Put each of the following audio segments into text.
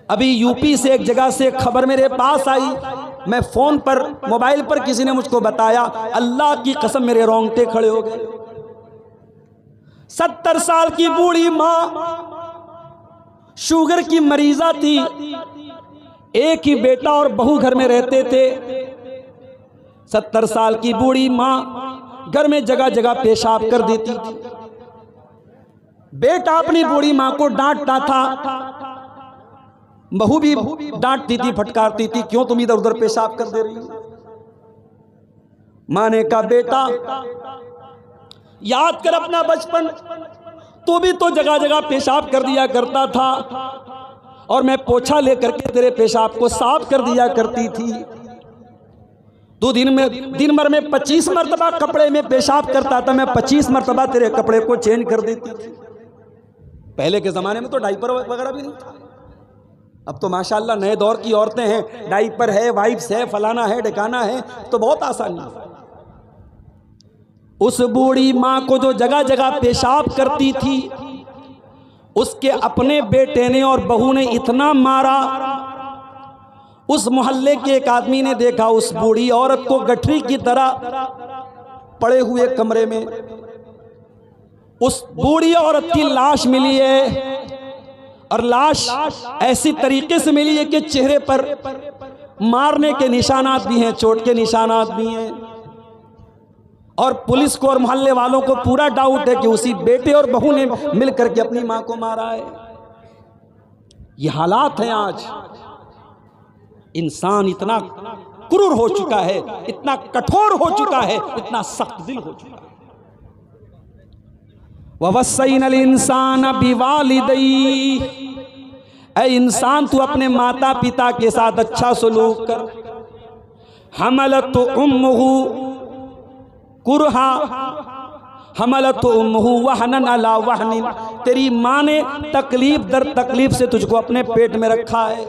अभी यूपी से एक जगह से खबर मेरे पास आई, मैं फोन पर मोबाइल पर किसी ने मुझको बताया, अल्लाह की कसम मेरे रोंगटे खड़े हो गए। 70 साल की बूढ़ी मां, शुगर की मरीजा थी, एक ही बेटा और बहू घर में रहते थे। 70 साल की बूढ़ी मां घर में जगह जगह पेशाब कर देती थी। बेटा अपनी बूढ़ी मां को डांटता था, बहू भी डांटती थी, फटकारती थी, क्यों तुम इधर उधर पेशाब कर दे रही हो। मां ने कहा, बेटा याद कर अपना बचपन, तू भी तो जगह जगह पेशाब कर दिया करता था और मैं पोछा लेकर के तेरे पेशाब को साफ कर दिया करती थी। तू दिन भर में 25 मरतबा कपड़े में पेशाब करता था, मैं 25 मरतबा तेरे कपड़े को चेंज कर देती थी। पहले के जमाने में तो डाइपर वगैरह भी नहीं था। अब तो माशाल्लाह नए दौर की औरतें हैं, डाइपर है, वाइप्स है, फलाना है, ढकाना है, तो बहुत आसानी है। उस बूढ़ी मां को जो जगह जगह पेशाब करती थी, उसके अपने बेटे ने और बहू ने इतना मारा, उस मोहल्ले के एक आदमी ने देखा उस बूढ़ी औरत को गठरी की तरह पड़े हुए कमरे में। उस बूढ़ी औरत की लाश मिली है और लाश ऐसी तरीके से मिली है कि चेहरे पर मारने के निशानात भी हैं, चोट के निशानात भी हैं। और पुलिस को और मोहल्ले वालों को पूरा डाउट है कि उसी बेटे और बहू ने मिलकर के अपनी मां को मारा है। ये हालात हैं आज। इंसान इतना क्रूर हो चुका है, इतना कठोर हो चुका है, इतना सख्त दिल हो चुका है। ववस्सैनल इंसान बिवालिदैहि, ऐ इंसान तू अपने माता पिता के साथ अच्छा सलूक कर। हमलतु उम्मुहु कुरहा, हमलतु उम्मुहु वहनन अला वहनिन, तेरी माँ ने तकलीफ दर तकलीफ से तुझको अपने पेट में रखा है।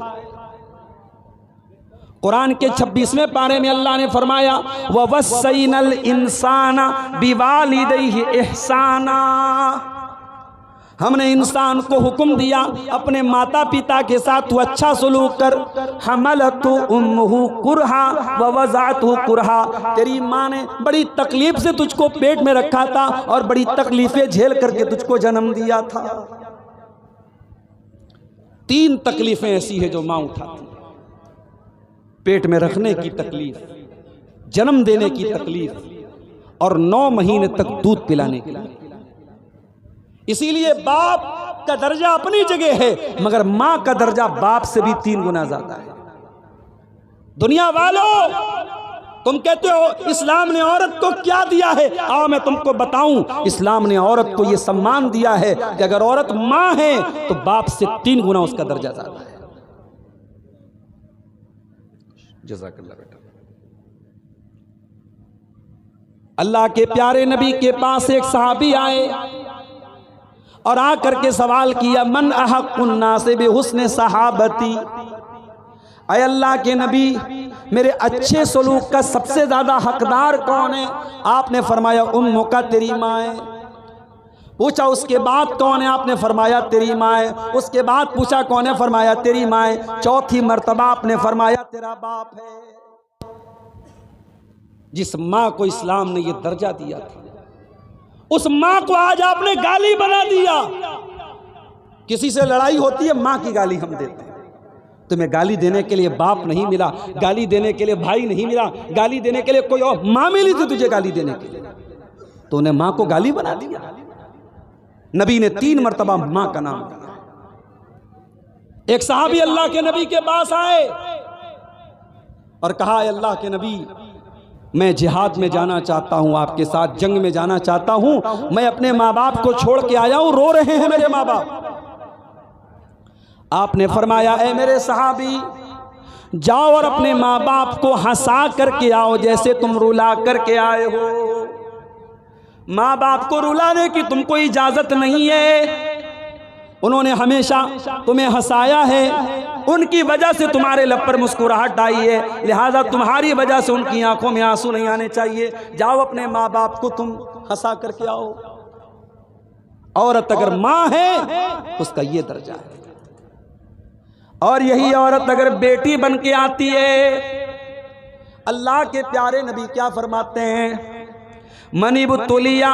कुरान के 26वें पारे में अल्लाह ने फरमाया, ववस्सैनल इंसाना बिवालिदैहि इहसाना, हमने इंसान को हुक्म दिया अपने माता पिता के साथ तू अच्छा सलूक कर। हमलतु उम्मुहु कुरहा व वज़अतहु कुरहा, तेरी माँ ने बड़ी तकलीफ से तुझको पेट में रखा था और बड़ी तकलीफें झेल करके तुझको जन्म दिया था। 3 तकलीफें ऐसी है जो माँ उठाती, पेट में रखने की तकलीफ, जन्म देने की तकलीफ और 9 महीने तक दूध पिलाने की। इसीलिए बाप का दर्जा अपनी जगह है, मगर मां का दर्जा बाप से भी 3 गुना ज्यादा है। दुनिया वालों, तुम कहते हो इस्लाम ने औरत को क्या दिया है, आओ मैं तुमको बताऊं। इस्लाम ने औरत को यह सम्मान दिया है कि अगर औरत मां है तो बाप से 3 गुना उसका दर्जा ज्यादा है। जज़ाकल्लाह बेटा। अल्लाह के प्यारे नबी के पास एक सहाबी आए और आकर के सवाल किया, मन अहक्कुन नास बिहुस्न सहाबती, अय अल्लाह के नबी मेरे अच्छे सलूक का सबसे ज्यादा हकदार कौन है। आपने फरमाया उम्मुका, तेरी माँ है। पूछा उसके बाद कौन है, आपने फरमाया तेरी माँ है। उसके बाद पूछा कौन है, फरमाया तेरी माँ है। चौथी मर्तबा आपने फरमाया तेरा बाप है। जिस माँ को इस्लाम ने यह दर्जा दिया था, उस माँ को आज आपने गाली बना दिया। किसी से लड़ाई होती है, माँ की गाली हम देते हैं। तुम्हें गाली देने के लिए बाप नहीं मिला, गाली देने के लिए भाई नहीं मिला, गाली देने के लिए कोई और माँ मिली थी तुझे गाली देने के लिए, तो उन्हें माँ को गाली बना दिया। नबी ने 3 मर्तबा माँ का नाम लिया। एक सहाबी अल्लाह के नबी के पास आए और कहा, अल्लाह के नबी मैं जिहाद में जाना चाहता हूं, आपके साथ जंग में जाना चाहता हूं। मैं अपने माँ बाप को छोड़ के आया हूं, रो रहे हैं मेरे माँ बाप। आपने फरमाया, ऐ मेरे सहाबी, जाओ और अपने माँ बाप को हंसा करके आओ जैसे तुम रुला करके आए हो। माँ बाप को रुलाने की तुमको इजाजत नहीं है। उन्होंने हमेशा तुम्हें हंसाया है, उनकी वजह से तुम्हारे लब पर मुस्कुराहट आई है, लिहाजा तुम्हारी वजह से उनकी आंखों में आंसू नहीं आने चाहिए। जाओ अपने माँ बाप को तुम हंसा करके आओ। औरत अगर माँ है उसका ये दर्जा है। और यही औरत अगर बेटी बन के आती है, अल्लाह के प्यारे नबी क्या फरमाते हैं, मनिबुतुलिया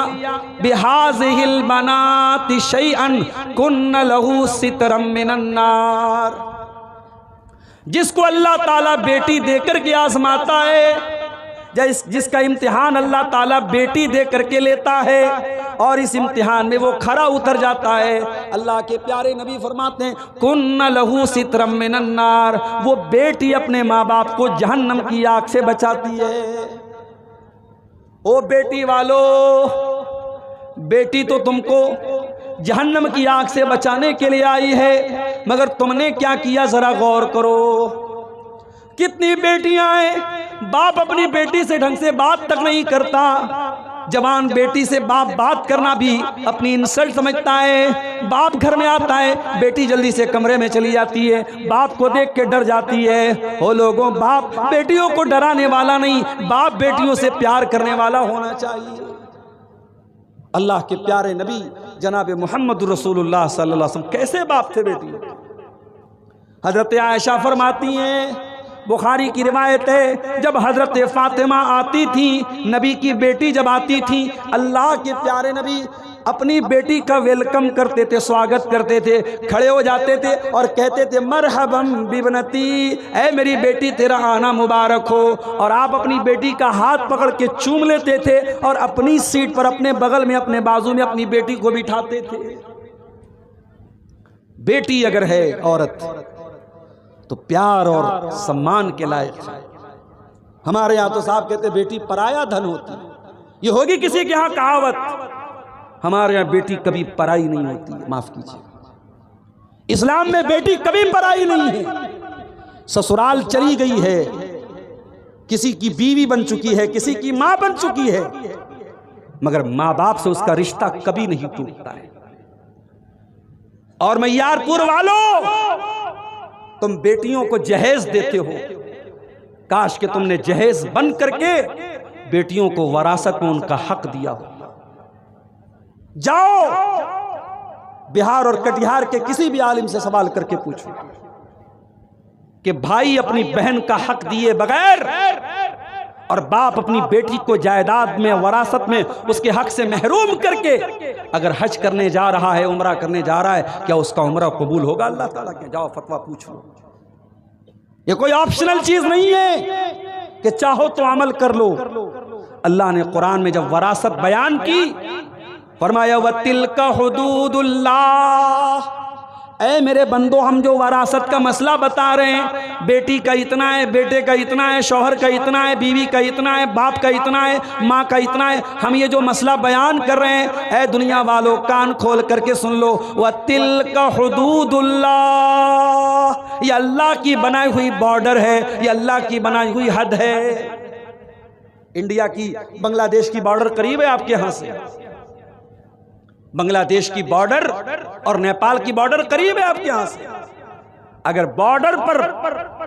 बिहाज़िहिल बनाति शैअन कुन्न लहू सितरम मिनन नार। जिसको अल्लाह ताला बेटी देकर के आजमाता है, जिसका इम्तिहान अल्लाह ताला बेटी दे करके लेता है और इस इम्तिहान में वो खरा उतर जाता है, अल्लाह के प्यारे नबी फरमाते हैं कुन्न लहू सितरम मिनन नार, वो बेटी अपने माँ बाप को जहन्नम की आग से बचाती है। ओ बेटी वालों, बेटी तो तुमको जहन्नम की आग से बचाने के लिए आई है, मगर तुमने क्या किया जरा गौर करो। कितनी बेटियां हैं, बाप अपनी बेटी से ढंग से बात तक नहीं करता, जवान बेटी से बाप बात करना भी अपनी इंसल्ट समझता है। बाप घर में आता है, बेटी जल्दी से कमरे में चली जाती है, बाप को देख के डर जाती है। ओ लोगों, बाप बेटियों को डराने वाला नहीं, बाप बेटियों से प्यार करने वाला होना चाहिए। अल्लाह के प्यारे नबी जनाब मोहम्मद रसूलुल्लाह सल्लल्लाहु अलैहि वसल्लम कैसे बाप थे बेटी। हजरत आयशा फरमाती हैं, बुखारी की रिवायत है, जब हजरत फातिमा आती थी, नबी की बेटी जब आती थी, अल्लाह के प्यारे नबी अपनी बेटी का वेलकम करते थे, स्वागत करते थे, खड़े हो जाते थे और कहते थे मरहबम बिबनती, ऐ मेरी बेटी तेरा आना मुबारक हो। और आप अपनी बेटी का हाथ पकड़ के चूम लेते थे और अपनी सीट पर अपने बगल में अपने बाजू में अपनी बेटी को बिठाते थे। बेटी अगर है औरत तो प्यार और सम्मान के लायक है। हमारे यहाँ तो साहब कहते बेटी पराया धन होती, ये होगी किसी के यहाँ कहावत, हमारे यहाँ बेटी कभी पराई नहीं होती है। माफ कीजिए, इस्लाम में बेटी कभी पराई नहीं है। ससुराल चली गई है, किसी की बीवी बन चुकी है, किसी की मां बन चुकी है, मगर मां बाप से उसका रिश्ता कभी नहीं टूटता है। और मैयारपुर वालों, तुम बेटियों को जहेज देते हो, काश कि तुमने जहेज बन करके बेटियों को वरासत में उनका हक दिया हो। जाओ बिहार और कटिहार के किसी भी आलिम से सवाल करके पूछो कि भाई अपनी बहन का हक दिए बगैर और बाप अपनी बेटी को जायदाद में वरासत में उसके हक से महरूम करके अगर हज करने जा रहा है, उम्रा करने जा रहा है, क्या उसका उम्रा कबूल होगा अल्लाह ताला के? जाओ फतवा पूछो। ये कोई ऑप्शनल चीज नहीं है कि चाहो तो अमल कर लो। अल्लाह ने कुरान में जब वरासत बयान की, फरमाया वतिल्का हुदूदुल्लाह, ऐ मेरे बंदो, हम जो वरासत का मसला बता रहे हैं, बेटी का इतना है, बेटे का इतना है, शौहर का इतना है, बीवी का इतना है, बाप का इतना है, माँ का इतना है, हम ये जो मसला बयान कर रहे हैं, ऐ दुनिया वालों कान खोल करके सुन लो, वतिल्का हुदूदुल्लाह, ये अल्लाह की बनाई हुई बॉर्डर है, ये अल्लाह की बनाई हुई हद है। इंडिया की बांग्लादेश की बॉर्डर करीब है आपके यहाँ से, बांग्लादेश की बॉर्डर और नेपाल की बॉर्डर करीब है आपके यहां से। अगर बॉर्डर पर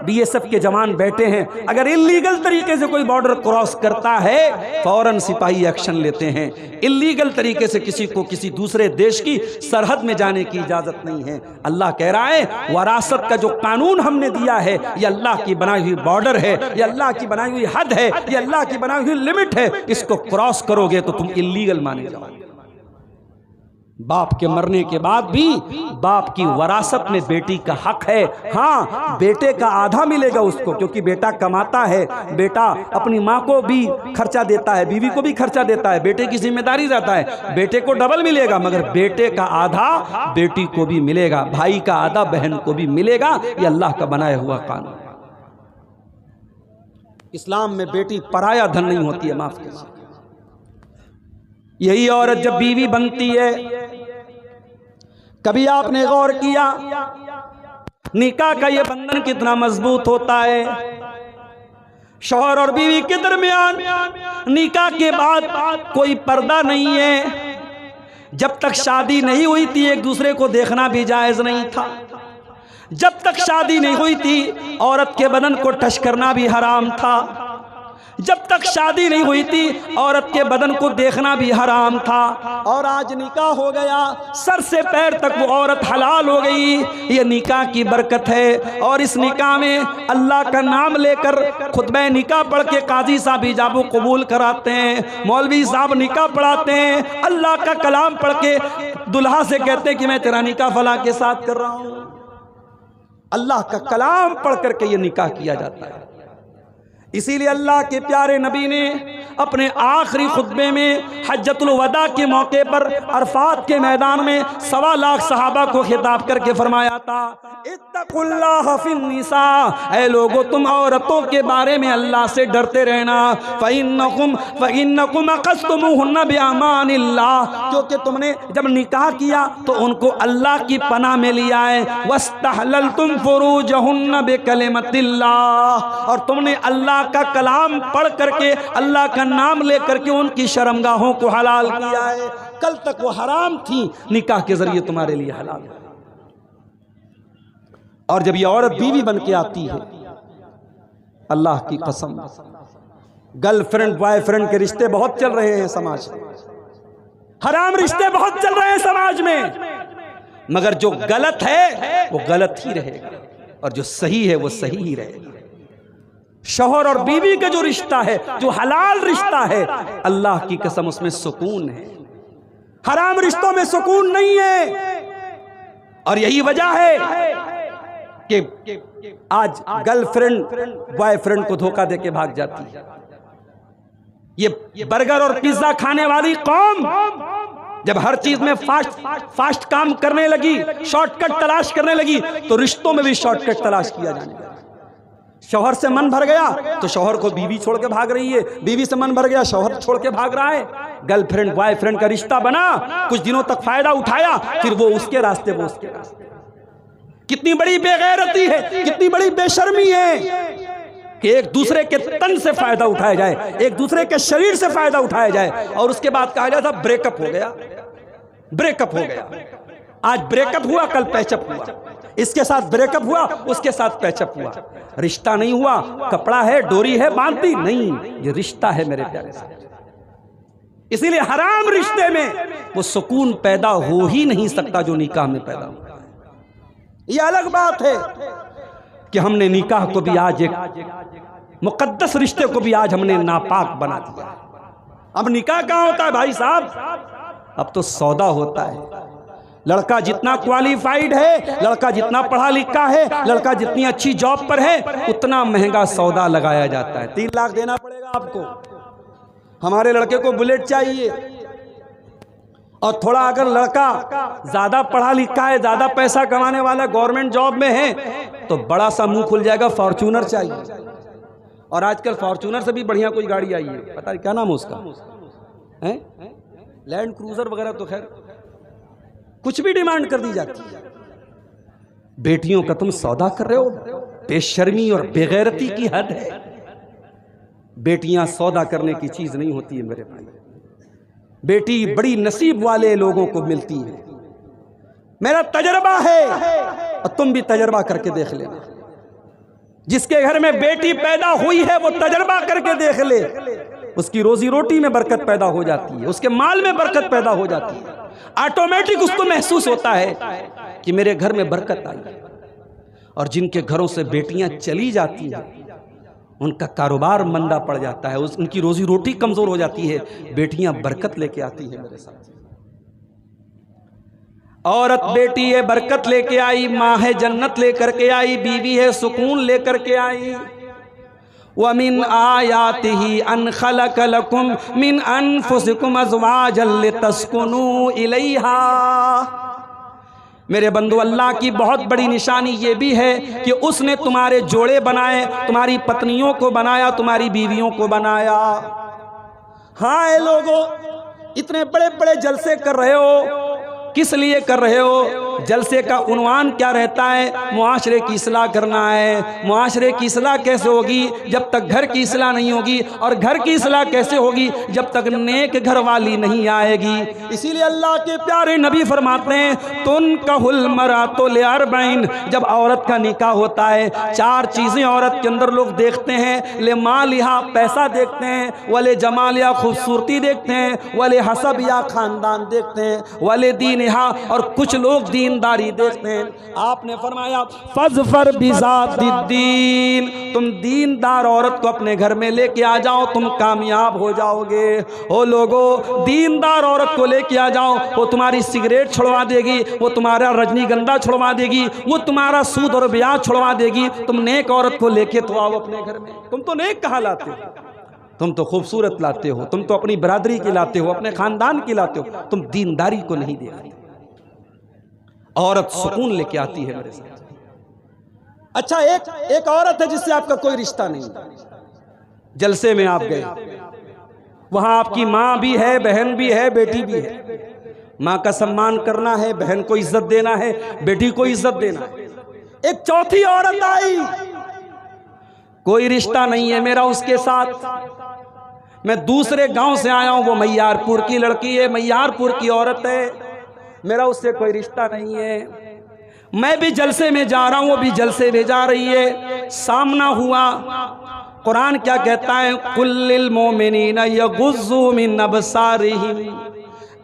बीएसएफ के जवान बैठे हैं, अगर इल्लीगल तरीके से कोई बॉर्डर क्रॉस करता है, फौरन सिपाही एक्शन लेते हैं। इल्लीगल तरीके से किसी को किसी दूसरे देश की सरहद में जाने की इजाजत नहीं है। अल्लाह कह रहा है वरासत का जो कानून हमने दिया है, ये अल्लाह की बनाई हुई बॉर्डर है, ये अल्लाह की बनाई हुई हद है, ये अल्लाह की बनाई हुई लिमिट है। इसको क्रॉस करोगे तो तुम इल्लीगल माने जाओगे। बाप के मरने के बाद भी बाप की वरासत में बेटी का हक है। हाँ, बेटे का आधा मिलेगा उसको, क्योंकि बेटा कमाता है, बेटा अपनी माँ को भी खर्चा देता है, बीवी को भी खर्चा देता है, बेटे की जिम्मेदारी रहता है, बेटे को डबल मिलेगा, मगर बेटे का आधा बेटी को भी मिलेगा, भाई का आधा बहन को भी मिलेगा। ये अल्लाह का बनाया हुआ कानून। इस्लाम में बेटी पराया धन नहीं होती है। माफ कीजिए, यही औरत जब बीवी बनती है, कभी आपने गौर किया निकाह का ये बंधन कितना मजबूत होता है? शौहर और बीवी के दरमियान निकाह के बाद कोई पर्दा नहीं है। जब तक शादी नहीं हुई थी एक दूसरे को देखना भी जायज नहीं था। जब तक शादी नहीं हुई थी औरत के बदन को टच करना भी हराम था। जब तक शादी नहीं हुई थी औरत के बदन को देखना भी हराम था, और आज निकाह हो गया, सर से पैर तक वो औरत हलाल हो गई। ये निकाह की बरकत है। और इस निकाह में अल्लाह का नाम लेकर खुतबा निकाह पढ़ के काजी साहब इजाब कबूल कराते हैं, मौलवी साहब निकाह पढ़ाते हैं, अल्लाह का कलाम पढ़ के दुल्हा से कहते हैं कि मैं तेरा निकाह फला के साथ कर रहा हूं। अल्लाह का कलाम पढ़ करके ये निकाह किया जाता है। इसीलिए अल्लाह के प्यारे नबी ने अपने आखिरी खुतबे में हज्जतुल वदा के मौके पर अरफात के मैदान में 1.25 लाख सहाबा को खिताब करके फरमाया था, इत्तकुल्लाह फिन निसा, ऐ लोगो तुम औरतों के बारे में अल्लाह से डरते रहना। फ़इन्नकुम अक़स्तमुहुन्ना बिअमानिल्लाह, क्योंकि तुमने जब निकाह किया तो उनको अल्लाह की पनाह में लिया है। वस्तहललतुम फुरूजहुन्ना बिकलिमतिल्लाह, और तुमने अल्लाह का कलाम पढ़ करके अल्लाह का नाम लेकर के उनकी शर्मगाहों को हलाल किया है। कल तक वो हराम थी, निकाह के जरिए तुम्हारे लिए हलाल है। और जब ये औरत बीवी बन के आती है, अल्लाह की कसम, गर्लफ्रेंड बॉयफ्रेंड के रिश्ते बहुत चल रहे हैं समाज में, हराम रिश्ते बहुत चल रहे हैं समाज में, मगर जो गलत है वो गलत ही रहेगा और जो सही है वो सही ही रहेगा। शौहर और बीवी का जो रिश्ता है, जो हलाल रिश्ता है, अल्लाह की कसम उसमें सुकून है, हराम रिश्तों में सुकून नहीं है। और यही वजह है कि आज गर्लफ्रेंड बॉयफ्रेंड को धोखा देके भाग जाती है। ये बर्गर और पिज्जा खाने वाली कौम जब हर चीज में फास्ट काम करने लगी, शॉर्टकट तलाश करने लगी, तो रिश्तों में भी शॉर्टकट तलाश किया जाने लगा। शौहर से मन भर गया तो शौहर को बीवी छोड़ के भाग रही है, बीवी से मन भर गया शौहर छोड़ के भाग रहा है। गर्लफ्रेंड बॉयफ्रेंड का रिश्ता बना, कुछ दिनों तक फायदा उठाया, फिर वो उसके रास्ते वो उसके रास्ते। कितनी बड़ी बेगैरती है, कितनी बड़ी बेशर्मी है कि एक दूसरे के तन से फायदा उठाया जाए, एक दूसरे के शरीर से फायदा उठाया जाए, और उसके बाद कहा जाता ब्रेकअप हो गया, ब्रेकअप हो गया। आज ब्रेकअप हुआ, कल पैचअप हुआ, इसके साथ ब्रेकअप हुआ, उसके साथ पैचअप हुआ। रिश्ता नहीं हुआ, कपड़ा है, डोरी है, बांधती नहीं, ये रिश्ता है मेरे प्यारे साहब। इसीलिए हराम रिश्ते में वो सुकून पैदा हो ही नहीं सकता जो निकाह में पैदा हुआ। ये अलग बात है कि हमने निकाह को भी आज एक मुकद्दस रिश्ते को भी आज हमने नापाक बना दिया। अब निकाह कहाँ होता है भाई साहब? अब तो सौदा होता है। लड़का जितना क्वालिफाइड है, लड़का जितना पढ़ा लिखा है, लड़का जितनी अच्छी जॉब पर है, उतना महंगा सौदा लगाया जाता है। 3 लाख देना पड़ेगा आपको। हमारे लड़के को बुलेट चाहिए, और थोड़ा अगर लड़का ज्यादा पढ़ा लिखा है, ज्यादा पैसा कमाने वाला, गवर्नमेंट जॉब में है, तो बड़ा सा मुंह खुल जाएगा, फॉर्च्यूनर चाहिए। और आजकल फॉर्च्यूनर से भी बढ़िया कोई गाड़ी आई है, पता है क्या नाम है उसका, है लैंड क्रूजर वगैरह, तो खैर कुछ भी डिमांड कर दी जाती है। बेटियों का तुम सौदा कर रहे हो, बेशर्मी और बेगैरती की हद है। बेटियां सौदा करने की चीज नहीं होती है मेरे भाई। बेटी बड़ी नसीब वाले लोगों को मिलती है। मेरा तजर्बा है, और तुम भी तजर्बा करके देख लेना। जिसके घर में बेटी पैदा हुई है वो तजर्बा करके देख ले, उसकी रोजी रोटी में बरकत पैदा हो जाती है, उसके माल में बरकत पैदा हो जाती है। ऑटोमेटिक उसको महसूस होता है कि मेरे घर में बरकत आई। और जिनके घरों से बेटियां चली जाती हैं, उनका कारोबार मंदा पड़ जाता है, उनकी रोजी रोटी कमजोर हो जाती है। बेटियां बरकत लेके आती है मेरे साथ। औरत बेटी है, बरकत लेके आई, माँ है जन्नत लेकर के आई, बीवी है सुकून लेकर के आई। वमिन आयातिही अन खलक लकुम मिन अनफुसिकुम अज़वाजन लितस्कुनू इलैहा। मेरे बंधु, अल्लाह की बहुत बड़ी निशानी ये भी है कि उसने तुम्हारे जोड़े बनाए, तुम्हारी पत्नियों को बनाया, तुम्हारी बीवियों को बनाया। हाँ ए लोगों, इतने बड़े बड़े जलसे कर रहे हो, किस लिए कर रहे हो? जलसे का उन्वान क्या रहता है? मुआशरे की इस्लाह करना है। मुआशरे की इस्लाह कैसे होगी? जब तक घर की इस्लाह नहीं होगी। और घर की इस्लाह कैसे होगी? जब तक नेक घर वाली नहीं आएगी। इसीलिए अल्लाह के प्यारे नबी फरमाते हैं तुनकहुल मरातु लिअरबईन, जब औरत का निकाह होता है 4 चीज़ें औरत के अंदर लोग देखते हैं। ले मालिहा, पैसा देखते हैं, वले जमालिया, खूबसूरती देखते हैं, वले हसब या खानदान देखते हैं, वले दीनहा, और कुछ लोग दीनदारी देखते हैं। आपने फरमाया फज़फर बिज़ातिद्दीन, तुम दीनदार औरत को अपने घर में लेके आ जाओ, तुम कामयाब हो जाओगे। ओ लोगों, दीनदार औरत को लेके आ जाओ, वो तुम्हारी सिगरेट छुड़वा देगी, वो तुम्हारा रजनीगंधा छुड़वा देगी, वो तुम्हारा सूद और ब्याज छुड़वा देगी। तुम नेक औरत को लेके तो आओ अपने घर में। तुम तो नेक कहाँ लाते हो? तुम तो खूबसूरत लाते हो, तुम तो अपनी बरादरी की लाते हो, अपने खानदान की लाते हो, तुम दीनदारी को नहीं देखते। औरत सुकून लेके आती है मेरे साथ। अच्छा, एक औरत है जिससे आपका कोई रिश्ता नहीं, जलसे में आप गए, वहां आपकी माँ भी है, बहन भी है, बेटी भी है। माँ का सम्मान करना है, बहन को इज्जत देना है, बेटी को इज्जत देना है। एक चौथी औरत आई, कोई रिश्ता नहीं है मेरा उसके साथ, मैं दूसरे गांव से आया हूं, वो मैयारपुर की लड़की है, मैयारपुर की औरत है, मेरा उससे कोई रिश्ता नहीं है। मैं भी जलसे में जा रहा हूं, वो भी जलसे में जा रही है, सामना हुआ। कुरान क्या कहता है? कुल्लिल मोमिनीना यगुज़्ज़ू मिन अबसारिहिम,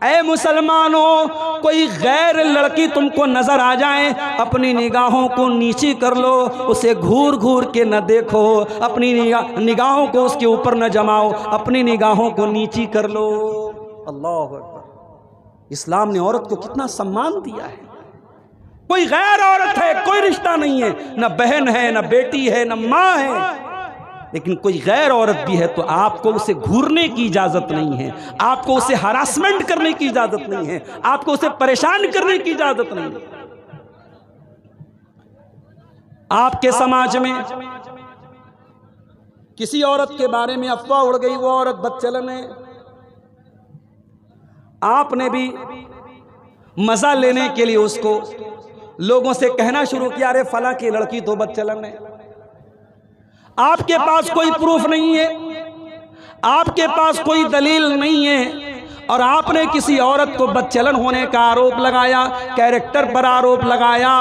ऐ मुसलमानों, कोई गैर लड़की तुमको नजर आ जाए, अपनी निगाहों को नीची कर लो, उसे घूर घूर के न देखो, अपनी निगाहों को उसके ऊपर न जमाओ, अपनी निगाहों को नीची कर लो। अल्लाह अकबर। इस्लाम ने औरत को कितना सम्मान दिया है। कोई गैर औरत है, कोई रिश्ता नहीं है, न बहन है, न बेटी है, न माँ है, लेकिन कोई गैर औरत भी है तो आपको उसे घूरने की इजाजत नहीं है, आपको उसे हरासमेंट करने की इजाजत नहीं है, आपको उसे परेशान करने की इजाजत नहीं है। आपके समाज में किसी औरत के बारे में अफवाह उड़ गई, वो औरत बदचलन है, आपने भी मजा लेने के लिए उसको लोगों से कहना शुरू किया, अरे फला की लड़की तो बदचलन है। आपके पास कोई प्रूफ नहीं है, आपके पास कोई दलील नहीं है, और आपने किसी औरत को बदचलन होने का आरोप लगाया, कैरेक्टर पर आरोप लगाया,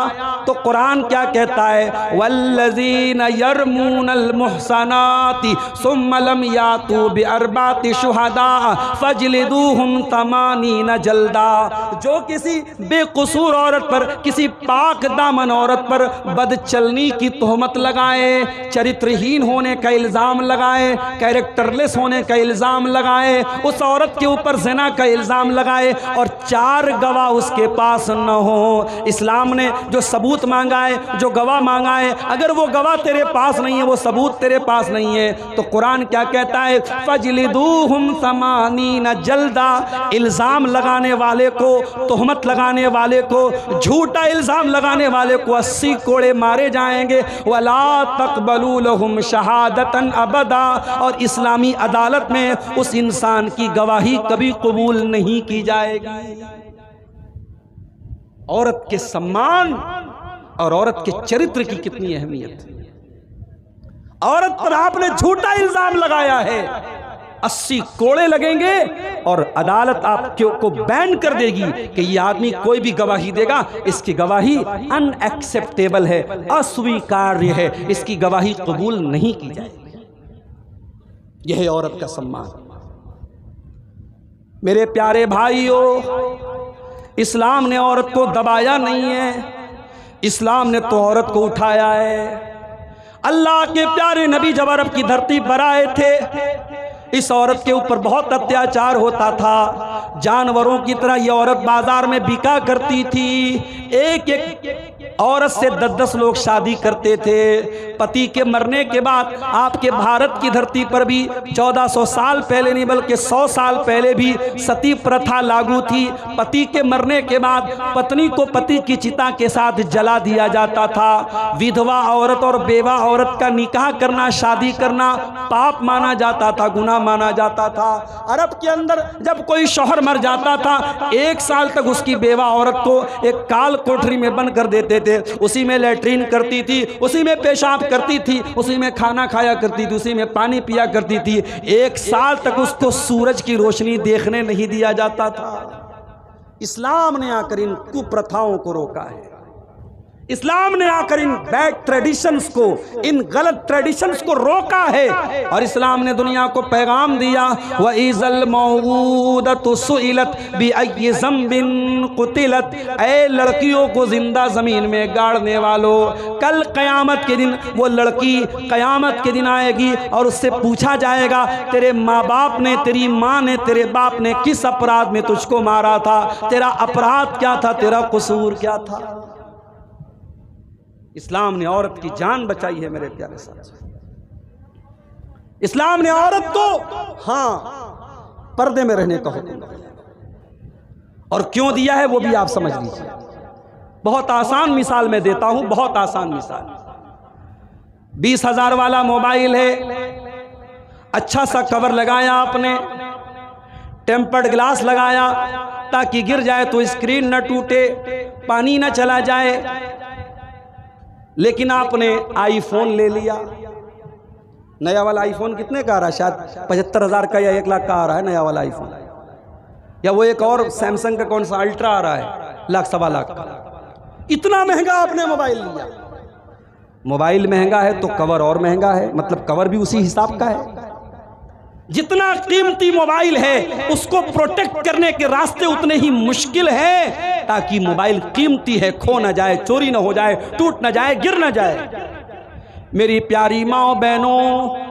तो कुरान क्या कहता है? वल्लज़ीना यरमूनल मुहसनाति सुम्मा लम यातू बिअरबाति शुहदा फजलिदूहुम तमानीना जल्दा। जो किसी बेकसूर औरत पर, किसी पाक दामन औरत पर बदचलनी की तोहमत लगाए, चरित्रहीन होने का इल्ज़ाम लगाए, कैरेक्टरलेस होने का इल्ज़ाम लगाए, उस औरत के ऊपर ज़िना का इल्ज़ाम लगाए और 4 गवाह उसके पास न हो। इस्लाम ने जो सबूत मांगा है, जो गवाह मांगा है, अगर वो गवाह तेरे पास नहीं है, वो सबूत तेरे पास नहीं है, तो कुरान क्या कहता है? फजलिदूहुम समानीना जल्दा। इल्ज़ाम लगाने वाले को, तोहमत लगाने वाले को, झूठा इल्ज़ाम लगाने वाले को 80 कोड़े मारे जाएंगे। वला तक़बलू लहुम शहादतन अबदा। और इस्लामी अदालत में उस इंसान की गवाही कभी कबूल नहीं की जाएगी। औरत के सम्मान और औरत के चरित्र की कितनी अहमियत है। औरत पर आपने झूठा इल्जाम लगाया है, 80 कोड़े लगेंगे और अदालत आपको बैन कर देगी कि ये आदमी कोई भी गवाही देगा, इसकी गवाही अनएक्सेप्टेबल है, अस्वीकार्य है, इसकी गवाही कबूल नहीं की जाएगी। यह है औरत का सम्मान। मेरे प्यारे भाइयों, इस्लाम ने औरत को दबाया नहीं है, इस्लाम ने तो औरत को उठाया है। अल्लाह के प्यारे नबी जब अरब की धरती पर आए थे, इस औरत के ऊपर बहुत अत्याचार होता था। जानवरों की तरह ये औरत बाजार में बिका करती थी। एक एक औरत से 10-10 लोग शादी करते थे। पति के मरने के बाद आपके भारत की धरती पर भी 1400 साल पहले नहीं बल्कि 100 साल पहले भी सती प्रथा लागू थी। पति के मरने के बाद पत्नी को पति की चिता के साथ जला दिया जाता था। विधवा औरत और बेवा औरत का निकाह करना, शादी करना पाप माना जाता था, गुनाह माना जाता था। अरब के अंदर जब कोई शौहर मर जाता था 1 साल तक उसकी बेवा औरत को एक काल कोठरी में बंद कर देते थे। उसी में लैट्रीन करती थी, उसी में पेशाब करती थी, उसी में खाना खाया करती थी, उसी में पानी पिया करती थी। 1 साल तक उसको सूरज की रोशनी देखने नहीं दिया जाता था। इस्लाम ने आकर इन कुप्रथाओं को रोका है। इस्लाम ने आकर इन बैड ट्रेडिशंस को, इन गलत ट्रेडिशंस को रोका है। और इस्लाम ने दुनिया को पैगाम दिया, व इज़ल मौऊदतु सुइलत बिअय्यि ज़ंबिन कुतिलत, ऐ लड़कियों को जिंदा जमीन में गाड़ने वालों, कल क़यामत के दिन वो लड़की क़यामत के दिन आएगी और उससे पूछा जाएगा तेरे माँ बाप ने, तेरी माँ ने, तेरे बाप ने किस अपराध में तुझको मारा था, तेरा अपराध क्या था, तेरा कसूर क्या था। इस्लाम ने औरत की जान बचाई है मेरे प्यारे साथियों। इस्लाम ने औरत को पर्दे में रहने का हुक्म दिया, और क्यों दिया है वो भी आप समझ लीजिए। बहुत आसान मिसाल मैं देता हूं, बहुत आसान मिसाल। 20,000 वाला मोबाइल है, अच्छा सा कवर लगाया आपने, टेम्पर्ड ग्लास लगाया ताकि गिर जाए तो स्क्रीन न टूटे, पानी न चला जाए। लेकिन आपने आईफोन ले लिया। नया वाला आईफोन कितने का आ रहा है? शायद 75,000 का या 1 लाख का आ रहा है नया वाला आईफोन, या वो एक और सैमसंग का कौन सा अल्ट्रा आ रहा है, 1,00,000-1.25 लाख का। इतना महंगा आपने मोबाइल लिया। मोबाइल महंगा है तो कवर और महंगा है, मतलब कवर भी उसी हिसाब का है। जितना कीमती मोबाइल है उसको प्रोटेक्ट करने के रास्ते उतने ही मुश्किल है, ताकि मोबाइल कीमती है, खो ना जाए, चोरी ना हो जाए, टूट ना जाए, गिर ना जाए। मेरी प्यारी माँ बहनों,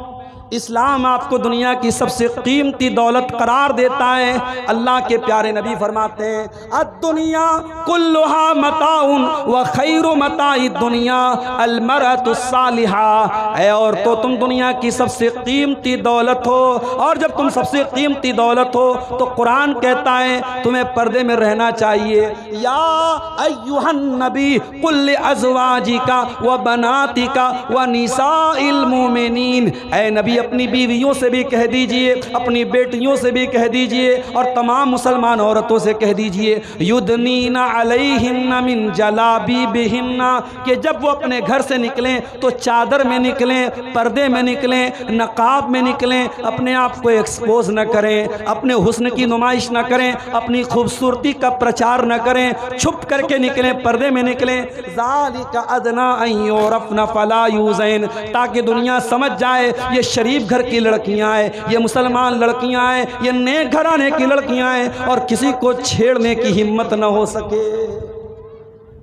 इस्लाम आपको दुनिया की सबसे कीमती दौलत करार देता है। अल्लाह के प्यारे नबी फरमाते हैं, अद्दुनिया कुल्लुहा मताउन व खैरु मताई दुनिया अलमरअतु सालिहा। ऐ औरतों, तुम दुनिया की सबसे कीमती दौलत हो, और जब तुम सबसे कीमती दौलत हो तो कुरान कहता है तुम्हें पर्दे में रहना चाहिए। या अय्युहन नबी कुल अज़वाजिका व बनातिका व निसाइल मोमिनीन, ऐ नबी अपनी बीवियों से भी कह दीजिए, अपनी बेटियों से भी कह दीजिए, और तमाम मुसलमान औरतों से कह दीजिए, युदनीना अलैहिन्ना मिन जलाबीबिहिन्ना, कि जब वो अपने घर से निकलें तो चादर में निकलें, पर्दे में निकलें, नकाब में निकलें, अपने आप को एक्सपोज न करें, अपने हुस्न की नुमाइश न करें, अपनी खूबसूरती का प्रचार न करें, छुप करके निकलें, पर्दे में निकलें। ज़ालिका अदना अन युरफ़ना फला यूज़ैन, ताकि दुनिया समझ जाए ये शरीफ घर की लड़कियां हैं, ये मुसलमान लड़कियां हैं, ये नेक घराने की लड़कियां हैं, और किसी को छेड़ने की हिम्मत न हो सके।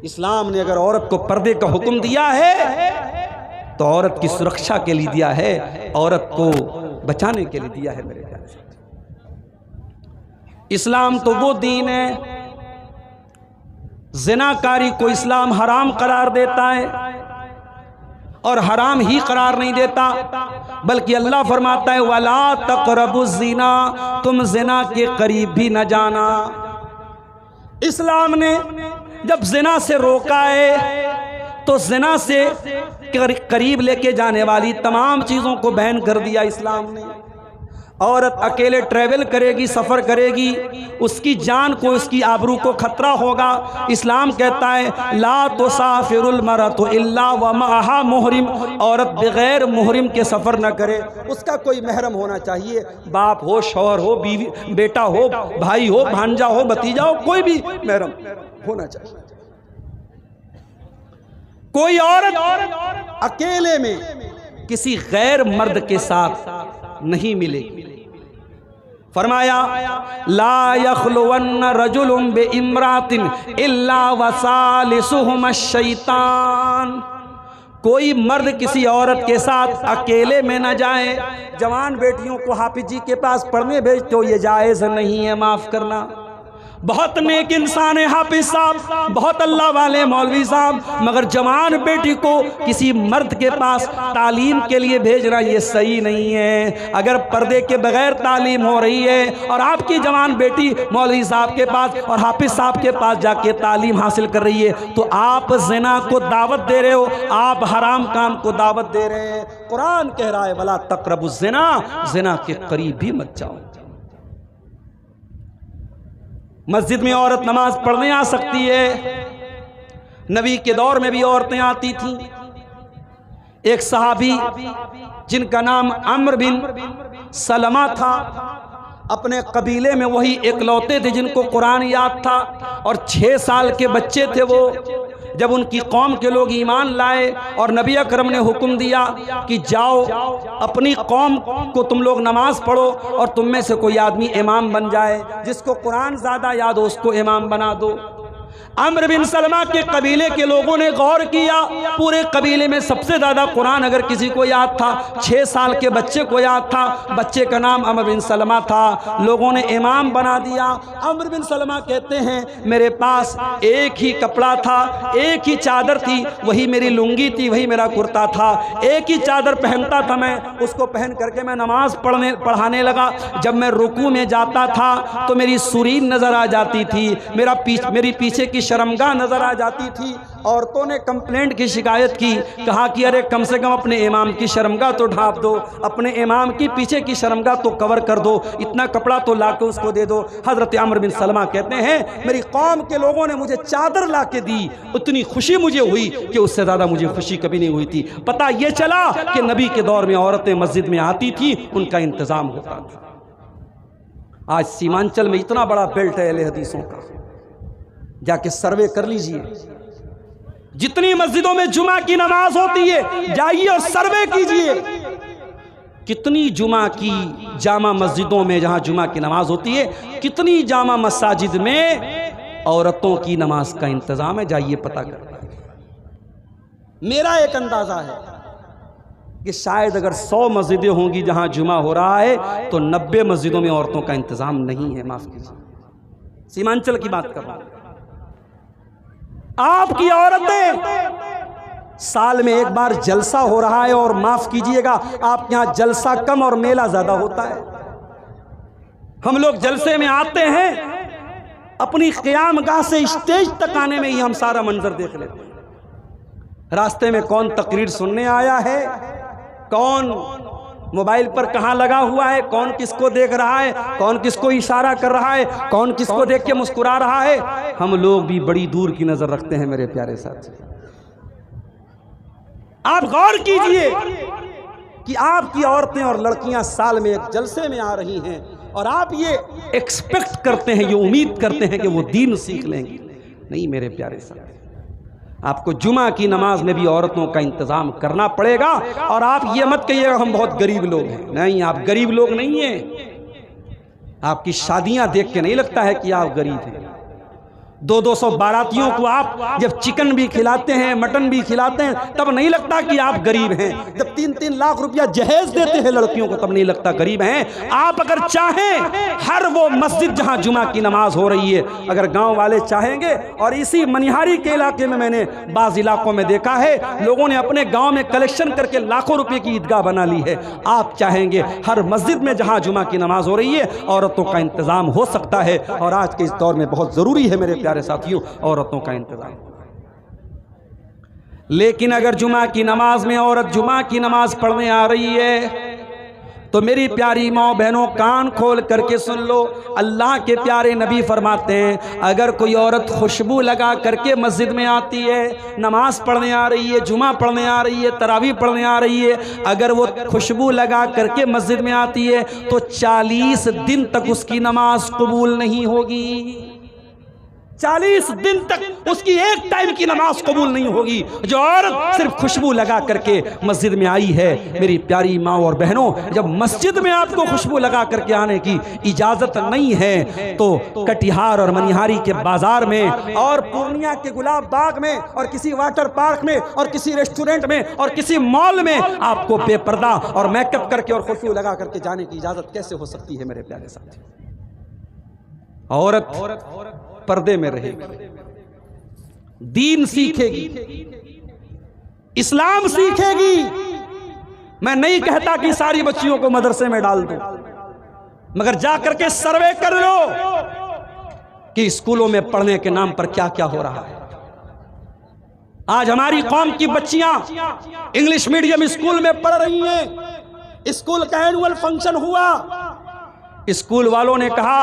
इस्लाम ने अगर औरत को पर्दे का हुक्म दिया है तो औरत की सुरक्षा के लिए दिया है, औरत को बचाने के लिए दिया है मेरे प्यारे साथी। इस्लाम तो वो दीन है, ज़िनाकारी को इस्लाम हराम करार देता है, और हराम ही करार नहीं देता, बल्कि अल्लाह फरमाता है वला तक़रबुज़्ज़िना, तुम ज़िना के करीब भी न जाना। इस्लाम ने जब ज़िना से रोका है तो ज़िना से करीब लेके जाने वाली तमाम चीज़ों को बैन कर दिया इस्लाम ने। औरत अकेले ट्रैवल करेगी, सफ़र करेगी, उसकी जान को, उसकी आबरू को खतरा होगा। इस्लाम कहता है ला तुसाफिरुल मरअतु इल्ला व मअहा मुहरिम, औरत बगैर मुहरिम के सफ़र न करे, उसका कोई महरम होना चाहिए, बाप हो, शौहर हो, बीवी, बेटा हो, भाई हो, भांजा हो, भतीजा हो, कोई भी महरम होना चाहिए। कोई औरत अकेले में किसी गैर मर्द के साथ नहीं मिलेगी। फरमाया ला यख्लुवन्न रजुलुम बि इम्रातिन इल्ला वसालिसुहुम शैतान, कोई मर्द किसी औरत के साथ अकेले में न जाए। जवान बेटियों को हाफिज जी के पास पढ़ने भेजते हो, ये जायज़ नहीं है, माफ़ करना। बहुत नेक इंसान है हाफिज साहब, बहुत अल्लाह वाले मौलवी साहब, मगर जवान बेटी को किसी मर्द के पास तालीम के लिए भेजना ये सही नहीं है। अगर पर्दे के बगैर तालीम हो रही है और आपकी जवान बेटी मौलवी साहब के पास और हाफिज साहब के पास जाके तालीम हासिल कर रही है तो आप ज़िना को दावत दे रहे हो, आप हराम काम को दावत दे रहे हैं। कुरान कह रहा है वला तक़रबुज़ ज़िना, ज़िना के करीब भी मत जाओ। मस्जिद में औरत नमाज पढ़ने आ सकती है। नबी के दौर में भी औरतें आती थीं। एक सहाबी जिनका नाम अम्र बिन सलमा था, अपने कबीले में वही एकलौते थे जिनको कुरान याद था और 6 साल के बच्चे थे वो। जब उनकी कौम के लोग ईमान लाए और नबी अकरम ने हुक्म दिया कि जाओ अपनी कौम को तुम लोग नमाज पढ़ो और तुम में से कोई आदमी इमाम बन जाए, जिसको कुरान ज़्यादा याद हो उसको इमाम बना दो। अम्र बिन सलमा के कबीले के लोगों ने गौर किया, पूरे कबीले में सबसे ज़्यादा कुरान अगर किसी को याद था 6 साल के बच्चे को याद था। बच्चे का नाम अम्र बिन सलमा था। लोगों ने इमाम बना दिया। अम्र बिन सलमा कहते हैं मेरे पास एक ही कपड़ा था, एक ही चादर थी, वही मेरी लुंगी थी, वही मेरा कुर्ता था। एक ही चादर पहनता था मैं, उसको पहन करके मैं नमाज पढ़ाने लगा। जब मैं रुकू में जाता था तो मेरी सुरीन नज़र आ जाती थी, मेरी पीछे की शर्मगाह नजर आ जाती थी। औरतों ने कंप्लेंट की शिकायत की, कहा कि अरे कम से कम अपने इमाम की शर्मगाह तो ढांप दो, अपने इमाम की पीछे की शर्मगाह तो कवर कर दो, इतना कपड़ा तो ला के उसको दे दो। हजरत अम्र बिन सलमा कहते हैं मेरी कौम के लोगों ने मुझे चादर ला के दी, उतनी खुशी मुझे हुई कि उससे ज़्यादा मुझे खुशी कभी नहीं हुई थी। पता ये चला कि नबी के दौर में औरतें मस्जिद में आती थी, उनका इंतज़ाम होता था। आज सीमांचल में इतना बड़ा बेल्ट है अहले हदीसों का, जाके सर्वे कर लीजिए। जितनी मस्जिदों में जुमा की नमाज होती है जाइए और सर्वे कीजिए। कितनी जुमा की जामा मस्जिदों में जहां जुमा की नमाज होती है, कितनी जामा मसाजिद में औरतों की नमाज का इंतजाम है, जाइए पता कर। मेरा एक अंदाजा है कि शायद अगर 100 मस्जिदें होंगी जहां जुमा हो रहा है तो 90 मस्जिदों में औरतों का इंतजाम नहीं है। माफ कीजिए, सीमांचल की बात कर रहा हूं। आपकी औरतें साल में एक बार जलसा हो रहा है और माफ कीजिएगा आप यहां जलसा कम और मेला ज्यादा होता है। हम लोग जलसे में आते हैं, अपनी क़याम गाह से स्टेज तक आने में ही हम सारा मंजर देख लेते हैं। रास्ते में कौन तकरीर सुनने आया है, कौन मोबाइल पर कहाँ लगा हुआ है, कौन किसको देख रहा है, कौन किसको इशारा कर रहा है, कौन किसको देख के मुस्कुरा रहा है, हम लोग भी बड़ी दूर की नजर रखते हैं। मेरे प्यारे साथी, आप गौर कीजिए कि आपकी औरतें और लड़कियां साल में एक जलसे में आ रही हैं और आप ये एक्सपेक्ट करते हैं, ये उम्मीद करते हैं कि वो दीन सीख लेंगी। नहीं मेरे प्यारे साथी, आपको जुमा की नमाज में भी औरतों का इंतजाम करना पड़ेगा। और आप ये मत कहिएगा हम बहुत गरीब लोग हैं, नहीं आप गरीब लोग नहीं हैं। आपकी शादियां देख के नहीं लगता है कि आप गरीब हैं। 200-200 बारातियों को आप जब चिकन भी खिलाते हैं, मटन भी खिलाते हैं, तब नहीं लगता कि आप गरीब हैं। जब 3-3 लाख रुपया जहेज देते हैं लड़कियों को, तब नहीं लगता गरीब हैं। आप अगर चाहें हर वो मस्जिद जहां जुमा की नमाज हो रही है, अगर गांव वाले चाहेंगे, और इसी मनिहारी के इलाके में मैंने बाज़ इलाकों में देखा है लोगों ने अपने गाँव में कलेक्शन करके लाखों रुपये की ईदगाह बना ली है। आप चाहेंगे हर मस्जिद में जहाँ जुमा की नमाज हो रही है औरतों का इंतज़ाम हो सकता है। और आज के इस दौर में बहुत ज़रूरी है मेरे प्यारे साथियों औरतों का इंतजाम। लेकिन अगर जुमा की नमाज में औरत जुमा की नमाज पढ़ने आ रही है तो मेरी प्यारी माँ बहनों कान खोल करके सुन लो। अल्लाह के प्यारे नबी फरमाते हैं अगर कोई औरत खुशबू लगा करके मस्जिद में आती है, नमाज पढ़ने आ रही है, जुमा पढ़ने आ रही है, तरावी पढ़ने आ रही है, अगर वो खुशबू लगा करके मस्जिद में आती है तो 40 दिन तक उसकी नमाज कबूल नहीं होगी। 40 दिन तक उसकी एक टाइम की नमाज कबूल नहीं होगी। जो औरत सिर्फ खुशबू लगा करके मस्जिद में आई है, मेरी प्यारी माँ और बहनों, जब मस्जिद में आपको खुशबू लगा करके आने की इजाज़त नहीं है तो कटिहार और मनिहारी के बाजार में और पूर्णिया के गुलाब बाग में और किसी वाटर पार्क में और किसी रेस्टोरेंट में और किसी मॉल में आपको बेपर्दा और मेकअप करके और खुशबू लगा करके जाने की इजाज़त कैसे हो सकती है मेरे प्यारे साथी? औरत पर्दे में रहेगी, दीन सीखेगी, इस्लाम सीखेगी। मैं नहीं कहता कि सारी बच्चियों को मदरसे में डाल दो, मगर जाकर के सर्वे कर लो कि स्कूलों में पढ़ने के नाम पर क्या क्या हो रहा है। आज हमारी कौम की बच्चियां इंग्लिश मीडियम स्कूल में पढ़ रही हैं। स्कूल का एनुअल फंक्शन हुआ, स्कूल वालों ने कहा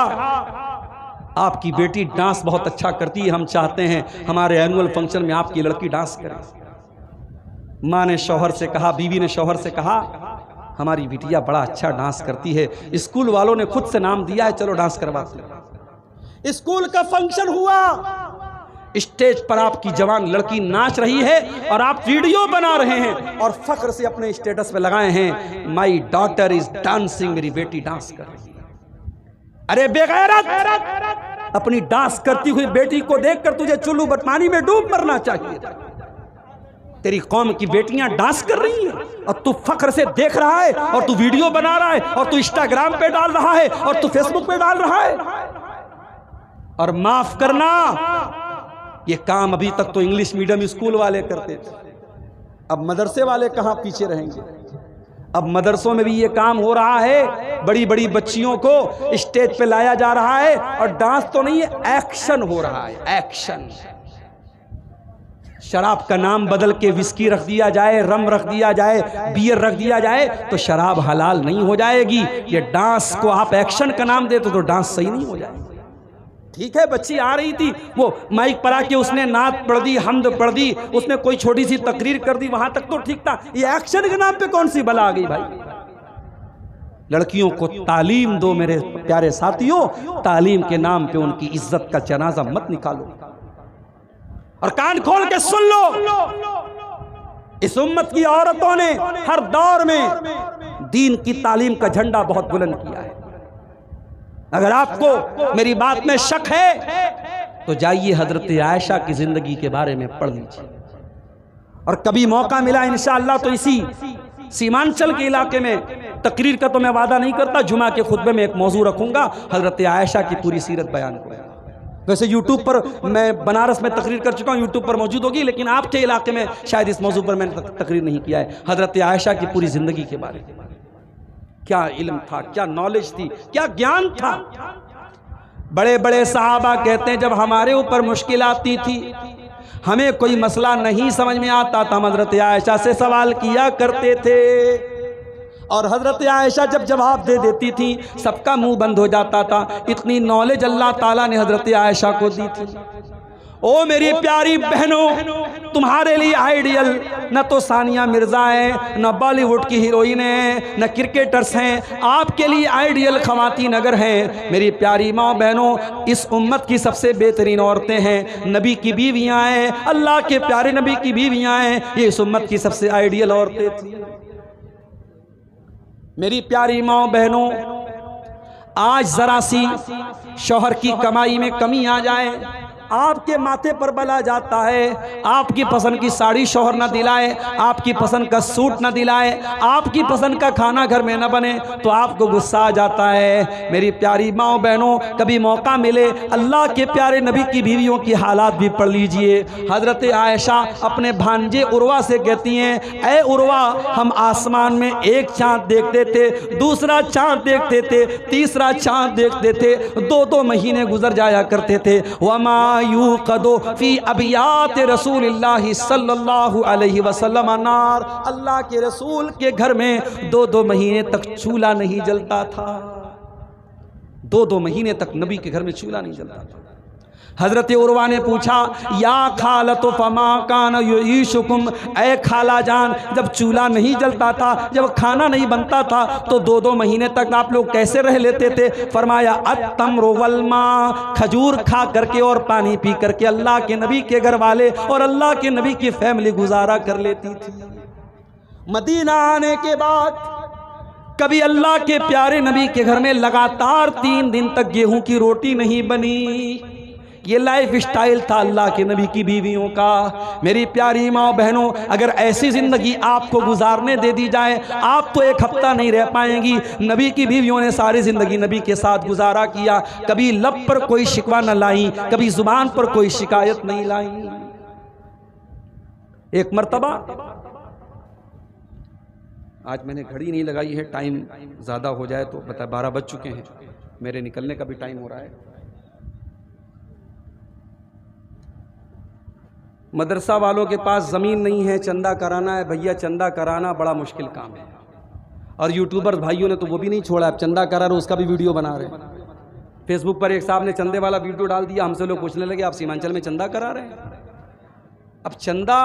आपकी बेटी डांस बहुत अच्छा करती है, हम चाहते हैं हमारे एनुअल फंक्शन में आपकी लड़की डांस करे। माँ ने शौहर से कहा, बीवी ने शौहर से कहा हमारी बिटिया बड़ा अच्छा डांस करती है, स्कूल वालों ने खुद से नाम दिया है, चलो डांस करवाते हैं। स्कूल का फंक्शन हुआ, स्टेज पर आपकी जवान लड़की नाच रही है और आप वीडियो बना रहे हैं और फख्र से अपने स्टेटस पे लगाए हैं माई डॉटर इज डांसिंग, मेरी बेटी डांस कर रही है। अरे बेगैरत, अपनी डांस करती हुई बेटी को देखकर तुझे चुल्लू बटमानी में डूब मरना चाहिए। तेरी कौम की बेटियां डांस कर रही हैं और तू फख्र से देख रहा है और तू वीडियो बना रहा है और तू इंस्टाग्राम पे डाल रहा है और तू फेसबुक पे डाल रहा है। और माफ करना, ये काम अभी तक तो इंग्लिश मीडियम स्कूल वाले करते थे, अब मदरसे वाले कहां पीछे रहेंगे। अब मदरसों में भी ये काम हो रहा है, बड़ी बड़ी बच्चियों को स्टेज पे लाया जा रहा है और डांस तो नहीं है, एक्शन हो रहा है, एक्शन। शराब का नाम बदल के विस्की रख दिया जाए, रम रख दिया जाए, बियर रख दिया जाए तो शराब हलाल नहीं हो जाएगी। ये डांस को आप एक्शन का नाम देते तो डांस सही नहीं हो जाएगा। ठीक है, बच्ची आ रही थी, वो माइक पर आके उसने नात पढ़ दी, हम्द पढ़ दी, उसने कोई छोटी सी तकरीर कर दी, वहां तक तो ठीक था। ये एक्शन के नाम पे कौन सी बला आ गई भाई। लड़कियों को तालीम दो मेरे प्यारे साथियों, तालीम के नाम पे उनकी इज्जत का जनाजा मत निकालो। और कान खोल के सुन लो, इस उम्मत की औरतों ने हर दौर में दीन की तालीम का झंडा बहुत बुलंद किया है। अगर आपको मेरी बात में शक है तो जाइए हजरत आयशा की जिंदगी के बारे में पढ़ लीजिए। और कभी मौका मिला इंशाअल्लाह तो इसी सीमांचल के इलाके में, तकरीर का तो मैं वादा नहीं करता, जुमा के खुतबे में एक मौजू रखूंगा, हजरत आयशा की पूरी सीरत बयान करूंगा। वैसे यूट्यूब पर मैं बनारस में तकरीर कर चुका हूँ, यूट्यूब पर मौजूद होगी, लेकिन आपके इलाके में शायद इस मौजू पर मैंने तकरीर नहीं किया है। हजरत आयशा की पूरी जिंदगी के बारे में, क्या इल्म था, क्या नॉलेज थी, क्या ज्ञान था। बड़े बड़े सहाबा कहते हैं जब हमारे ऊपर मुश्किल आती थी, हमें कोई मसला नहीं समझ में आता था, हम हजरत आयशा से सवाल किया करते थे और हजरत आयशा जब जवाब दे देती थी सबका मुंह बंद हो जाता था। इतनी नॉलेज अल्लाह ताला ने हजरत आयशा को दी थी। ओ मेरी प्यारी बहनों, तुम्हारे लिए आइडियल न तो सानिया मिर्जा है, न बॉलीवुड की हीरोइन है, न क्रिकेटर्स हैं, आपके लिए आइडियल खवातीन अगर हैं, मेरी प्यारी माँ बहनों, इस उम्मत की सबसे बेहतरीन औरतें हैं, नबी की बीवियाँ हैं, अल्लाह के प्यारे नबी की बीवियाँ हैं, ये इस उम्मत की सबसे आइडियल औरतें थी। मेरी प्यारी माँ बहनों, आज जरा सी शौहर की कमाई में कमी आ जाए, आपके माथे पर बला जाता है, आपकी पसंद की साड़ी शौहर न दिलाए, आपकी पसंद का सूट न दिलाए, आपकी पसंद का खाना घर में न बने तो आपको गुस्सा आ जाता है। मेरी प्यारी माँ बहनों, कभी मौका मिले अल्लाह के प्यारे नबी की बीवियों की हालात भी पढ़ लीजिए। हजरत आयशा अपने भांजे उर्वा से कहती हैं, ऐ उर्वा, हम आसमान में एक चाँद देखते थे, दूसरा चाँद देखते थे, तीसरा चाँद देखते थे, 2-2 महीने गुजर जाया करते थे। वमा यूक़दु फी अबियात रसूलिल्लाहि सल्लल्लाहु अलैहि वसल्लम नार, अल्लाह के रसूल के घर में 2-2 महीने तक चूल्हा नहीं जलता था, 2-2 महीने तक नबी के घर में चूल्हा नहीं जलता था। हजरत उर्वा ने पूछा, या खालतो फमा कान युईशुकुम, ऐ खाला जान, जब चूल्हा नहीं जलता था, जब खाना नहीं बनता था तो 2-2 महीने तक आप लोग कैसे रह लेते थे? फरमाया, अत्तम्र वल मा, खजूर खा करके और पानी पी करके अल्लाह के नबी के घर वाले और अल्लाह के नबी की फैमिली गुजारा कर लेती थी। मदीना आने के बाद कभी अल्लाह के प्यारे नबी के घर में लगातार 3 दिन तक गेहूं की रोटी नहीं बनी। ये लाइफ स्टाइल था अल्लाह के नबी की बीवियों का। मेरी प्यारी माँ बहनों, अगर ऐसी ज़िंदगी आपको गुजारने दे दी जाए, आप तो एक हफ्ता नहीं रह पाएंगी। नबी की बीवियों ने सारी ज़िंदगी नबी के साथ गुजारा किया, कभी लब पर कोई शिकवा न लाई, कभी ज़ुबान पर कोई शिकायत नहीं लाई। एक मर्तबा, आज मैंने घड़ी नहीं लगाई है, टाइम ज़्यादा हो जाए तो बता, 12 बज चुके हैं, मेरे निकलने का भी टाइम हो रहा है। मदरसा वालों के पास ज़मीन नहीं है, चंदा कराना है। भैया चंदा कराना बड़ा मुश्किल काम है, और यूट्यूबर भाइयों ने तो वो भी नहीं छोड़ा, अब चंदा करा रहे उसका भी वीडियो बना रहे हैं। फेसबुक पर एक साहब ने चंदे वाला वीडियो डाल दिया, हमसे लोग पूछने लगे आप सीमांचल में चंदा करा रहे हैं। अब चंदा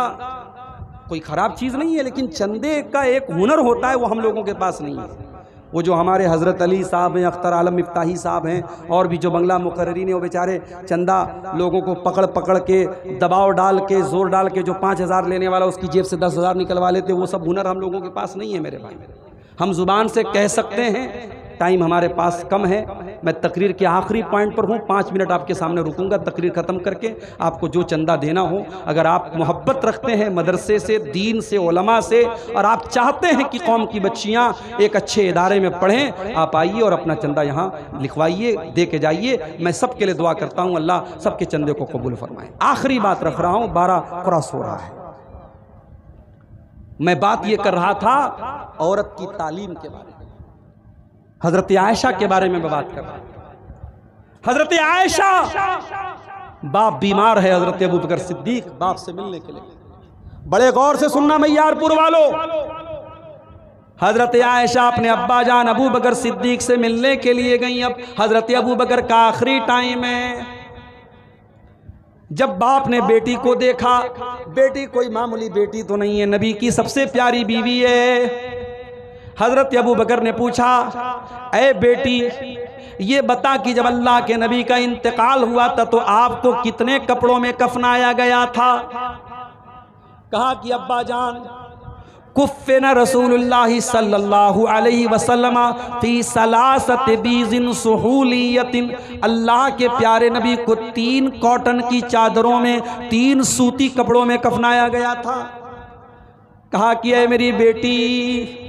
कोई ख़राब चीज़ नहीं है, लेकिन चंदे का एक हुनर होता है, वो हम लोगों के पास नहीं है। वो जो हमारे हज़रत अली साहब हैं, अख्तर आलम मिफ्ताही साहब हैं, और भी जो बंगला मुकर्रीन हैं, वो बेचारे चंदा लोगों को पकड़ पकड़ के, दबाव डाल के, ज़ोर डाल के, जो 5,000 लेने वाला उसकी जेब से 10,000 निकलवा लेते, वो सब हुनर हम लोगों के पास नहीं है मेरे भाई। हम ज़ुबान से कह सकते हैं, टाइम हमारे पास कम है। मैं तकरीर के आखिरी पॉइंट पर हूँ, 5 मिनट आपके सामने रुकूंगा तकरीर ख़त्म करके। आपको जो चंदा देना हो, अगर आप मोहब्बत रखते हैं मदरसे से, दीन से, उलमा से, और आप चाहते हैं कि कौम की बच्चियाँ एक अच्छे इदारे में पढ़ें, आप आइए और अपना चंदा यहाँ लिखवाइए, दे के जाइए। मैं सबके लिए दुआ करता हूँ, अल्लाह सबके चंदे को कबूल फरमाए। आखिरी बात रख रहा हूँ, 12 क्रॉस हो रहा है। मैं बात ये कर रहा था औरत की तालीम के बारे में, हजरत आयशा के बारे में मैं बात कर रहा हूं। हजरत आयशा, बाप बीमार है, हजरत अबू बकर सिद्दीक बाप से मिलने के लिए, बड़े गौर से सुनना मैयारपुर वालों, हजरत आयशा अपने अब्बा जान अबू बकर सिद्दीक से मिलने के लिए गई। अब हजरत अबू बकर का आखिरी टाइम है। जब बाप ने बेटी को देखा, बेटी कोई मामूली बेटी तो नहीं है, नबी की सबसे प्यारी बीवी है। हजरत अबू बकर ने पूछा, ऐ बेटी, ये बता कि जब अल्लाह के नबी का इंतकाल हुआ था तो आपको कितने कपड़ों में कफनाया गया था? कहा कि अब्बा जान, कुफ़्फ़िना रसूलुल्लाह सल्लल्लाहु अलैहि वसल्लम फी सलासत बीज़िन सुहूलियतिन, अल्लाह के प्यारे नबी को 3 कॉटन की चादरों में, 3 सूती कपड़ों में कफनाया गया था। कहा कि ऐ मेरी बेटी,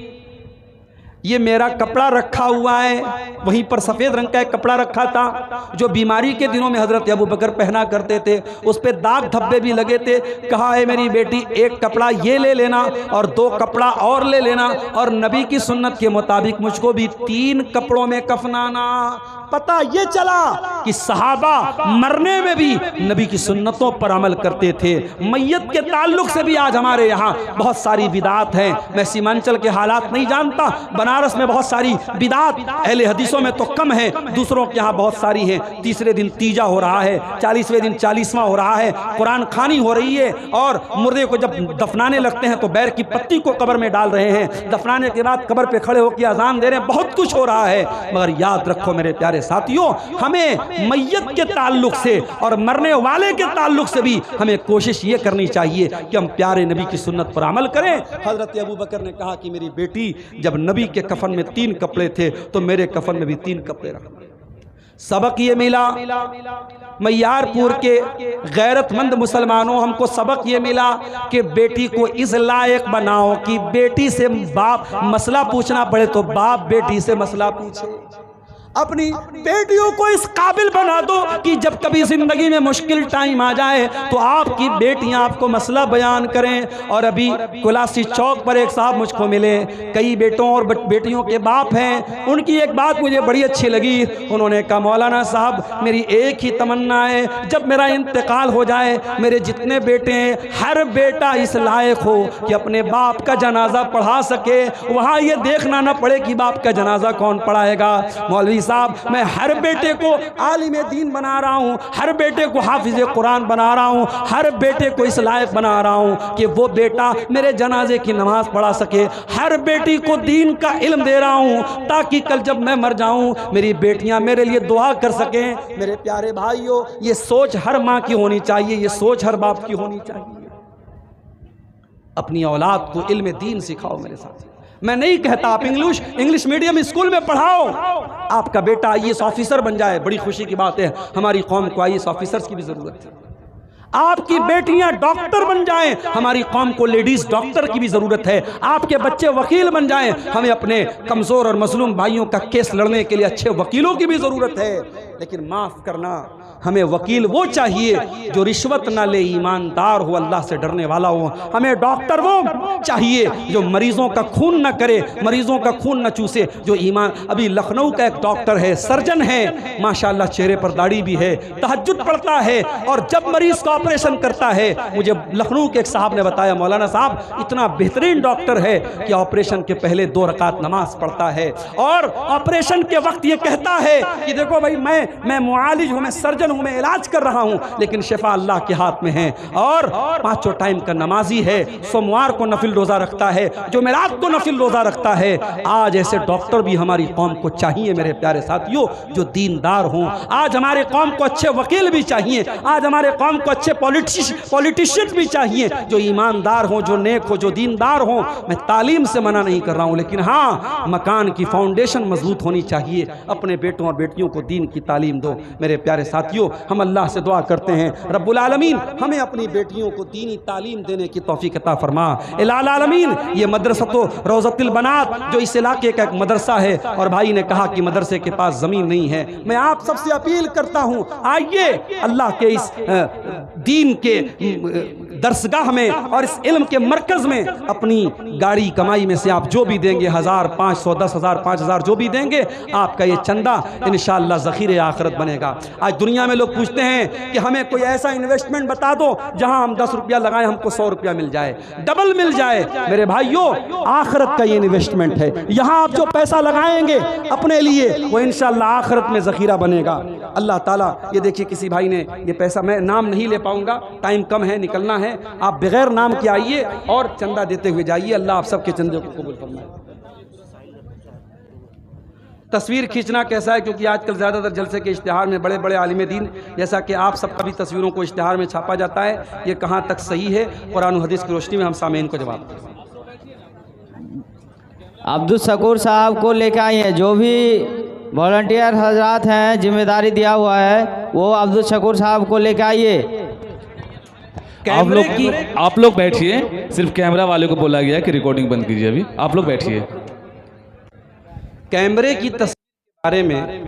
ये मेरा कपड़ा रखा हुआ है, वहीं पर सफ़ेद रंग का एक कपड़ा रखा था जो बीमारी के दिनों में हज़रत अबू बकर पहना करते थे, उस पर दाग धब्बे भी लगे थे। कहा है मेरी बेटी, एक कपड़ा ये ले लेना और 2 कपड़ा और ले लेना, और नबी की सुन्नत के मुताबिक मुझको भी 3 कपड़ों में कफनाना। पता ये चला कि सहाबा मरने में भी नबी की सुन्नतों पर अमल करते थे। मैयत के ताल्लुक से भी आज हमारे यहाँ बहुत सारी बिदात हैं। मैं सीमांचल के हालात नहीं जानता, बनारस में बहुत सारी बिदात अहले हदीसों में तो कम है, दूसरों के यहाँ बहुत सारी हैं। तीसरे दिन तीजा हो रहा है, 40वें दिन 40वां हो रहा है, कुरान खानी हो रही है, और मुर्दे को जब दफनाने लगते हैं तो बैर की पत्ती को कब्र में डाल रहे हैं, दफनाने के बाद कब्र पे खड़े होकर अजान दे रहे हैं, बहुत कुछ हो रहा है। मगर याद रखो मेरे प्यारे साथियों, हमें मैयत के ताल्लुक से और मरने वाले के ताल्लुक से भी हमें कोशिश ये करनी चाहिए कि हम प्यारे नबी की सुन्नत पर अमल करें। हजरत अबू बकर ने कहा कि मेरी बेटी, जब नबी के कफन में 3 कपड़े थे तो मेरे कफन में भी 3 कपड़े रखना। सबक ये मिला, मैयारपुर के गैरतमंद मुसलमानों, हमको सबक ये मिला कि बेटी को इस लायक बनाओ कि बेटी से बाप मसला पूछना पड़े तो बाप बेटी से मसला पूछे। अपनी बेटियों को इस काबिल बना दो कि जब कभी जिंदगी में मुश्किल टाइम आ जाए तो आपकी बेटियां आपको मसला बयान करें। और अभी कुलासी चौक पर एक साहब मुझको मिले, कई बेटों और बेटियों के बाप हैं। उनकी एक बात मुझे बड़ी अच्छी लगी, उन्होंने कहा मौलाना साहब, मेरी एक ही तमन्ना है, जब मेरा इंतकाल हो जाए मेरे जितने बेटे हैं हर बेटा इस लायक हो कि अपने बाप का जनाजा पढ़ा सके, वहाँ ये देखना ना पड़े कि बाप का जनाजा कौन पढ़ाएगा। मौलवी साहब, मैं हर बेटे को आलिम दीन बना रहा हूँ, हर बेटे को हाफिज कुरान बना रहा हूँ, हर बेटे को इस लायक बना रहा हूँ कि वो बेटा मेरे जनाजे की नमाज पढ़ा सके, हर बेटी को दीन का इल्म दे रहा हूँ ताकि कल जब मैं मर जाऊँ मेरी बेटियाँ मेरे लिए दुआ कर सकें। मेरे प्यारे भाइयों, ये सोच हर माँ की होनी चाहिए, ये सोच हर बाप की होनी चाहिए। अपनी औलाद को इल्म दीन सिखाओ मेरे साथ। मैं नहीं कहता आप इंग्लिश मीडियम स्कूल में पढ़ाओ, आपका बेटा IAS ऑफिसर बन जाए, बड़ी खुशी की बात है। हमारी कौम को IAS ऑफिसर्स की भी ज़रूरत है। आपकी बेटियां डॉक्टर बन जाएं, हमारी कौम को लेडीज डॉक्टर की भी ज़रूरत है। आपके बच्चे वकील बन जाएं, हमें अपने कमज़ोर और मजलूम भाइयों का केस लड़ने के लिए अच्छे वकीलों की भी ज़रूरत है। लेकिन माफ़ करना, हमें वकील वो चाहिए जो रिश्वत ना ले, ईमानदार हो, अल्लाह से डरने वाला हो। हमें डॉक्टर वो चाहिए जो मरीज़ों का खून न करे, मरीज़ों का खून न चूसे, जो ईमान। अभी लखनऊ का एक डॉक्टर है, सर्जन है, माशाल्लाह चेहरे पर दाढ़ी भी है, तहज्जुद पढ़ता है, और जब मरीज़ का ऑपरेशन करता है, मुझे लखनऊ के एक साहब ने बताया, मौलाना साहब इतना बेहतरीन डॉक्टर है कि ऑपरेशन के पहले 2 रकात नमाज पढ़ता है, और ऑपरेशन के वक्त ये कहता है कि देखो भाई, मैं मुआलिज हूँ, मैं सर्जन हूँ, मैं इलाज कर रहा हूँ, लेकिन शिफा अल्लाह के हाथ में है। और 5 टाइम का नमाजी है, सोमवार को नफिल रोज़ा रखता है, जुमेरात को नफिल रोज़ा रखता है। आज ऐसे डॉक्टर भी हमारी कौम को चाहिए मेरे प्यारे साथियों, जो दीनदार हों। आज हमारे कौम को अच्छे वकील भी चाहिए, आज हमारे कौम को अच्छे पॉलिटिशियन भी चाहिए, जो ईमानदार हों, जो नेक हो, जो दीनदार हों। मैं तालीम से मना नहीं कर रहा हूँ, लेकिन हाँ, मकान की फाउंडेशन मजबूत होनी चाहिए। अपने बेटों और बेटियों को दीन की तालीम दो। मेरे प्यारे साथियों, हम अल्लाह से दुआ करते हैं, रब्बुल आलमीन हमें अपनी बेटियों को दीनी तालीम देने की तौफीक अता फरमा। इलाल आलमीन, ये मदरसतो रोज़तुल बनात जो इस इलाके का एक मदरसा है, और भाई ने कहा कि मदरसे के पास ज़मीन नहीं है, मैं आप सबसे अपील करता हूँ, आइए अल्लाह के इस दीन के दरसगाह में और इस इल्म के मरकज़ में अपनी गाड़ी कमाई में से आप जो भी देंगे, 1000, 500, 10,000, 5,000 जो भी देंगे, आपका ये चंदा इंशाअल्लाह ज़ख़ीरे आखिरत बनेगा। आज दुनिया में लोग पूछते हैं कि हमें कोई ऐसा इन्वेस्टमेंट बता दो जहां हम 10 रुपया लगाएं हमको 100 रुपया मिल जाए, डबल मिल जाए। मेरे भाइयों, आखिरत का ये इन्वेस्टमेंट है। यहां आप जो पैसा लगाएंगे अपने लिए, वो इंशाअल्लाह आखिरत में ज़ख़ीरा बनेगा। अल्लाह ताला, ये देखिए किसी भाई ने ये पैसा, मैं नाम नहीं ले पाऊंगा, टाइम कम है, निकलना है, आप बगैर नाम के आइए और चंदा देते हुए जाइए। अल्लाह आप सबके चंदे को कबूल फरमाए। तस्वीर खींचना कैसा है, क्योंकि आजकल ज़्यादातर जलसे के इश्तिहार में बड़े बड़े आलिम दीन, जैसा कि आप सबका भी तस्वीरों को इश्तिहार में छापा जाता है, ये कहाँ तक सही है? कुरान और हदीस की रोशनी में हम सामीन को जवाब दें। अब्दुल शकूर साहब को लेकर आए हैं, जो भी वॉलंटियर हजरात हैं, जिम्मेदारी दिया हुआ है, वो अब्दुल शकूर साहब को लेकर आइए। आप लोग बैठिए, सिर्फ कैमरा वाले को बोला गया है कि रिकॉर्डिंग बंद कीजिए। अभी आप लोग बैठिए। कैमरे की तस्वीर के बारे में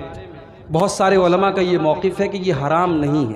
बहुत सारे उलमा का ये मौक़िफ़ है कि ये हराम नहीं है।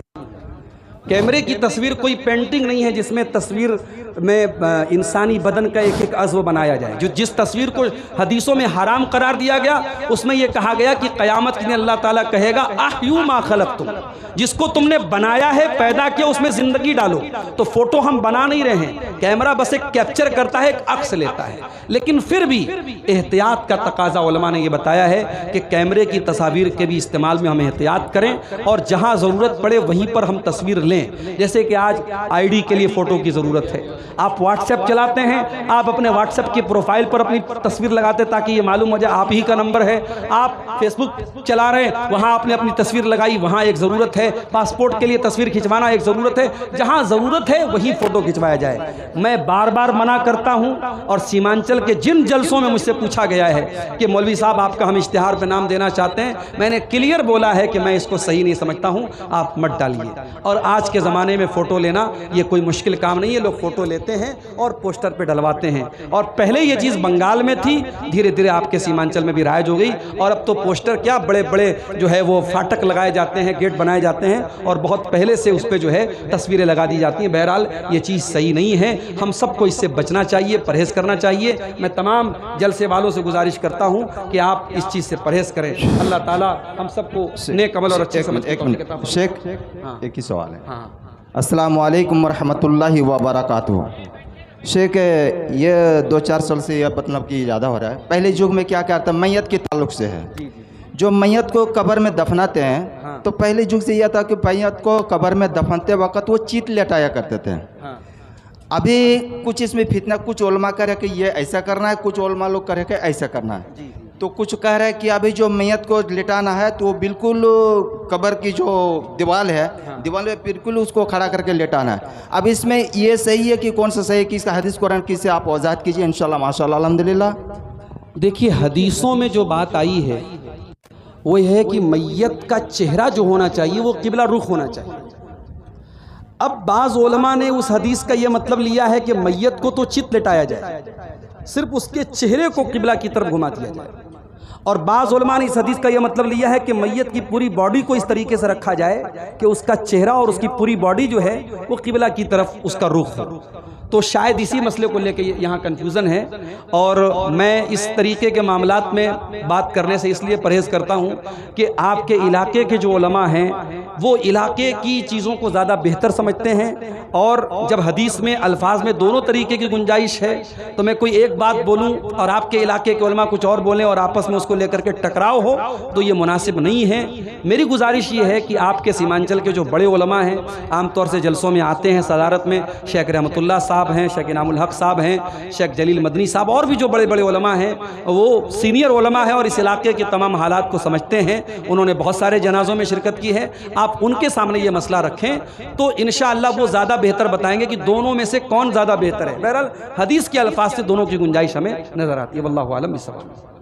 कैमरे की तस्वीर कोई पेंटिंग नहीं है जिसमें तस्वीर में इंसानी बदन का एक एक अज़्व बनाया जाए। जो जिस तस्वीर को हदीसों में हराम करार दिया गया, उसमें यह कहा गया कि क़यामत के दिन अल्लाह ताला कहेगा अह्यू मा खलक़तुम, जिसको तुमने बनाया है, पैदा किया, उसमें ज़िंदगी डालो। तो फ़ोटो हम बना नहीं रहे हैं, कैमरा बस एक कैप्चर करता है, एक अक्स लेता है। लेकिन फिर भी एहतियात का तकाजा उलमा ने यह बताया है कि कैमरे की तस्वीर के भी इस्तेमाल में हम एहतियात करें, और जहाँ ज़रूरत पड़े वहीं पर हम तस्वीर लें। जैसे कि आज ID के लिए फ़ोटो की ज़रूरत है, आप व्हाट्सएप चलाते हैं, आप अपने व्हाट्सएप की प्रोफाइल पर अपनी तस्वीर लगाते ताकि ये मालूम हो जाए आप ही का नंबर है। आप फेसबुक चला रहे हैं, वहाँ आपने अपनी तस्वीर लगाई, वहाँ एक ज़रूरत है। पासपोर्ट के लिए तस्वीर खिंचवाना एक ज़रूरत है, जहाँ ज़रूरत है वहीं फ़ोटो खिंचवाया जाए। मैं बार बार मना करता हूँ, और सीमांचल के जिन जलसों में मुझसे पूछा गया है कि मौलवी साहब आपका हम इश्तिहार पर नाम देना चाहते हैं, मैंने क्लियर बोला है कि मैं इसको सही नहीं समझता हूँ, आप मत डालिए। और आज के ज़माने में फ़ोटो लेना ये कोई मुश्किल काम नहीं है, लोग फ़ोटो लेते हैं और पोस्टर पे डलवाते हैं। और पहले ये चीज़ बंगाल में थी, धीरे धीरे आपके सीमांचल में भी राइज हो गई, और अब तो पोस्टर क्या बड़े बड़े जो है वो फाटक लगाए जाते हैं, गेट बनाए जाते हैं, और बहुत पहले से उस पर जो है तस्वीरें लगा दी जाती हैं। बहरहाल ये चीज़ सही नहीं है, हम सबको इससे बचना चाहिए, परहेज़ करना चाहिए। मैं तमाम जलसे वालों से गुजारिश करता हूँ कि आप इस चीज़ से परहेज़ करें। अल्लाह ताला हम सबको नेक अमल और अच्छे समझ। शेख, एक ही सवाल है। अस्सलामु अलैकुम वरहमतुल्लाहि वबरकातुहू। शेख, ये 2-4 साल से यह मतलब कि ज़्यादा हो रहा है। पहले युग में क्या करता, मैयत के ताल्लुक़ से है, जो मैयत को कब्र में दफनाते हैं, तो पहले युग से यह था कि मैयत को कब्र में दफनते वक्त वो चीत लेटाया करते थे। अभी कुछ इसमें फितना, कुछ उलमा कह रहे कि ये ऐसा करना है, कुछ उलमा लोग कह रहे कि ऐसा करना है। तो कुछ कह रहे हैं कि अभी जो मैयत को लिटाना है तो बिल्कुल कब्र की जो दीवार है, दीवार में बिल्कुल उसको खड़ा करके लेटाना है। अब इसमें ये सही है कि कौन सा सही है, किसका हदीस कुरान किससे आप वजाहत कीजिए इंशाल्लाह। माशाल्लाह, अल्हम्दुलिल्लाह। देखिए, हदीसों में जो बात आई है वो यह है कि मैयत का चेहरा जो होना चाहिए वो किबला रुख होना चाहिए। अब बाज़ उलमा ने उस हदीस का ये मतलब लिया है कि मैयत को तो चित लेटाया जाए, सिर्फ उसके चेहरे को किबला की तरफ घुमा दिया जाए। और बाज़ उलमा ने इस हदीस का यह मतलब लिया है कि मैयत की पूरी बॉडी को इस तरीके से रखा जाए कि उसका चेहरा और उसकी पूरी बॉडी जो है वो किबला की तरफ उसका रुख हो। तो शायद इसी मसले को लेकर यहाँ कन्फ्यूज़न है, और मैं इस तरीके के मामलात में बात करने से इसलिए परहेज़ करता हूँ कि आपके इलाके के जो उलमा हैं वो इलाके की चीज़ों को ज़्यादा बेहतर समझते हैं। और जब हदीस में अल्फाज में दोनों तरीके की गुंजाइश है तो मैं कोई एक बात बोलूँ और आपके इलाके के उलमा कुछ और बोलें और आपस में उसको लेकर के टकराव हो तो ये मुनासिब नहीं है। मेरी गुजारिश ये है कि आपके सीमांचल के जो बड़े उलमा हैं, आमतौर से जलसों में आते हैं, सदारत में शेख रहमतुल्लाह साहब हैं, शेख इनामुल हक साहब हैं, शेख जलील मदनी साहब और भी जो बड़े बड़े उलमा हैं वो सीनियर उलमा हैं और इस इलाके के तमाम हालात को समझते हैं। उन्होंने बहुत सारे जनाजों में शिरकत की है। आप उनके सामने ये मसला रखें तो इंशाअल्लाह वो ज़्यादा बेहतर बताएंगे कि दोनों में से कौन ज़्यादा बेहतर है। बहरहाल हदीस के अल्फाज से दोनों की गुंजाइश हमें नज़र आती है। वल्लाहु आलम बिस्सवाब।